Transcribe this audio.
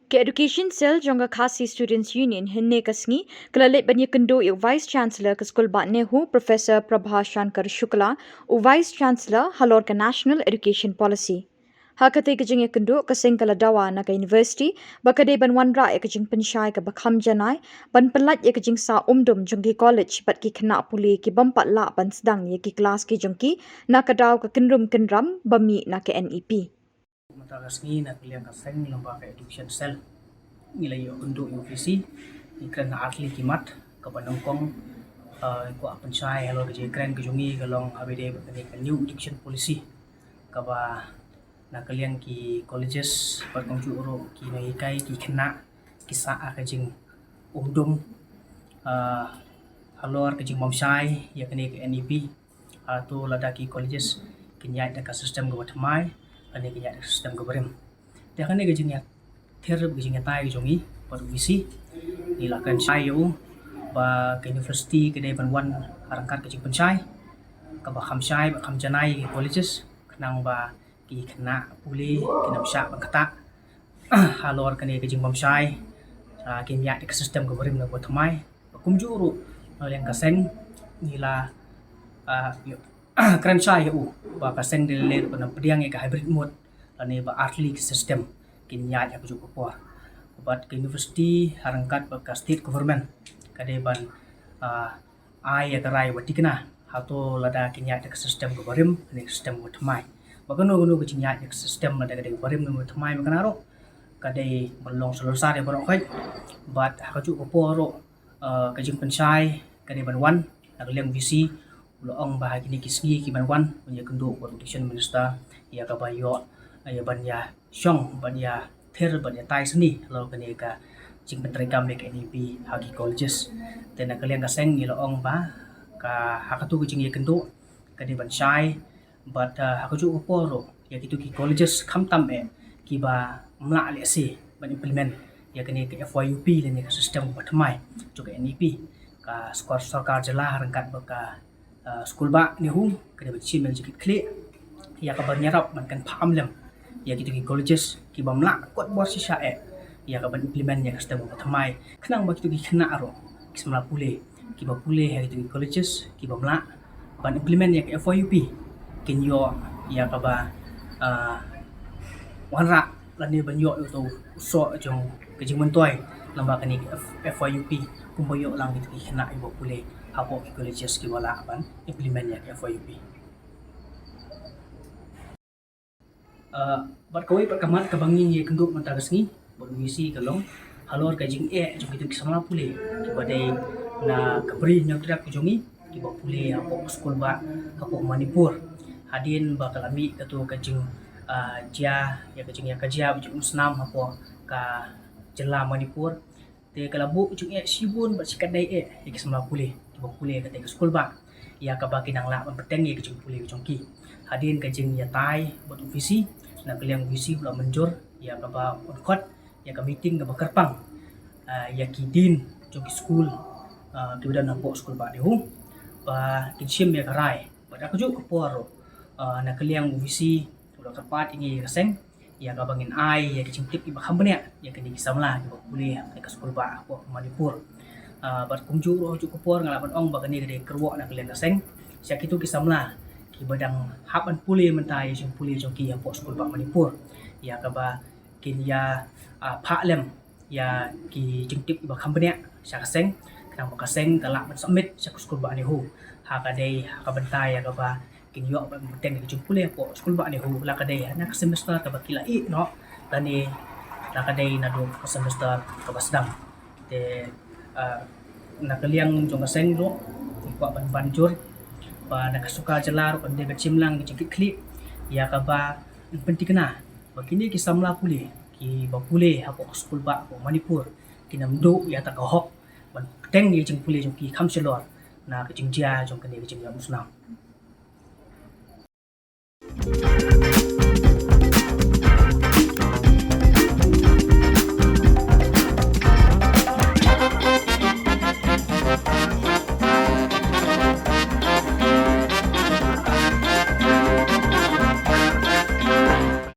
Ke Education Cell jonga Khasi Students Union hinne kasngi kelalit banya kendo ik Vice Chancellor ke Skul Bat Nehu Professor Prabha Shankar Shukla u Vice Chancellor halor ke National Education Policy. Hakate kejing ya kendo kesing kala dawa na ke university bakade ban wanra ya kejing pensyai ke bakham janai ban pelat ya kejing sa umdum jongki college bat ki kena puli ki bampat la ban sedang ya ki kelas ki jongki na kadaw ke kendrum kendram bami na ke NEP. Matagas ni na kaliang kaseng lembaga education cell nilai untuk UVC ikran atli kimat kapanongkong ko apan sai halo ke ikran ke jungi kalong abede bakani new education policy kaba na kaliang ki colleges patong ju ro ki na ikai ki kena kisa ka jing umdum halor ke jing mamsai ya kani ke NEP atau ladaki colleges kinyai ka sistem go thamai ane kaya sistem goberem. Dia kan ne gajing ya terap gajing ya tai jongi pada visi ilakan sayo ba ke university ke dai wan harangkat gajing pensai ka ba kham sai ba kham janai colleges kenang ba ki kena puli kinam sya ba kata halor kan ne gajing mamsai kinya ke sistem goberem na bo thamai kumjuru yang kaseng nila keren saya ba kaseng dele pada pediang ke hybrid mode ane ba atli system kinya ya kuju ko but ke university harangkat ba state government kade ban ai ya karai wati kena hato lada kinya ya system ko barim ne system ko thamai ba kono kono ke kinya ya system lada kade barim no thamai makana ro kade belong selesai ya barok kai but haju ko ro kajing pensai kade ban wan nagleng visi ulang bahagi ni kisgi ki banwan punya kenduk education minister ya ka bayo ya ban ya syong ban ya ther ban ya tai seni lo kene ka jing menteri kami ke NEP hagi colleges tena kalian ka seng ilo ong ba ka hakatu jing ya kenduk ka di ban sai but hakaju uporo ya kitu ki colleges kham tam ki ba mla le si ban implement ya kene ke FYUP le ne ka system batmai jo ke NEP ka skor sarkar jela harangkat baka school ba ni hu kena bacim dan jikit klik ya kabar nyarap man kan paham lem ya gitu ki colleges ki bamla kot bor si syae ya kabar implement ya sistem thamai kenang ba gitu ki kena aro ki semla pule ki ba pule ya gitu ki colleges ki bamla ban implement ya FYUP kin yo ya kabar wanra lani ban yo tu so jong ke jing toy lembaga ni FYUP kumboyo lang gitu ki kena ibo pule hapo ki colleges ki wala ban implement ya FYUP bat kawai perkaman kabangin ye kenduk mentagas ni bermisi kalong halor kajing jong itu kisama pule ki badai na kabri nyang trak ki jongi ki ba pule hapo skul ba hapo Manipur hadin ba kalami katu kajing jia ya kajing ya kajia bujung musnam hapo ka jela Manipur te kalabu bujung sibun bersikat dai ya kisama pule pule kata ke skul ba ya ka baki nang la peteng ye kejung pule kejung ki hadin kejing ya tai buat visi na kaliang visi pula menjur ya ka ba unkot ya ka meeting ka bakarpang ya kidin jong ki skul kidan nampo skul ba ni hu ba kinsim ya karai pada aku juga por na kaliang visi pula tepat ini kaseng ya ka bangin ai ya kejing tip iba khambnya ya kini kisamla ki pule ka skul ba ko Manipur bat kumju ro ju kupor ngalapan ong bagani gede kerwo na kalian kaseng sia kitu kisamla ki badang hapan puli mentai sing puli joki ya pos skul ba Manipur ya ka ba kin ya pha lem ya ki jingtip ba khambnya sia kaseng kanang kaseng kala ban submit sia skul ba ni hu ha ka dei ha ka bentai ya ka ba kin yo ba teng ki puli po skul ba ni hu la ka dei na semester ka ba kilai no tani la ka dei na do semester ka ba sedang te nakaliang jong kaseng ro ikwa ban banjur ba nakasuka jelar kan de bacimlang ki klik ya ka ba penting kena bakini ki samla puli ki ba puli hapo skul ba ko Manipur kinamdo ya ta kahok ban teng ni jing puli jong ki khamselor na ki jing jia jong kan de jing ya musnam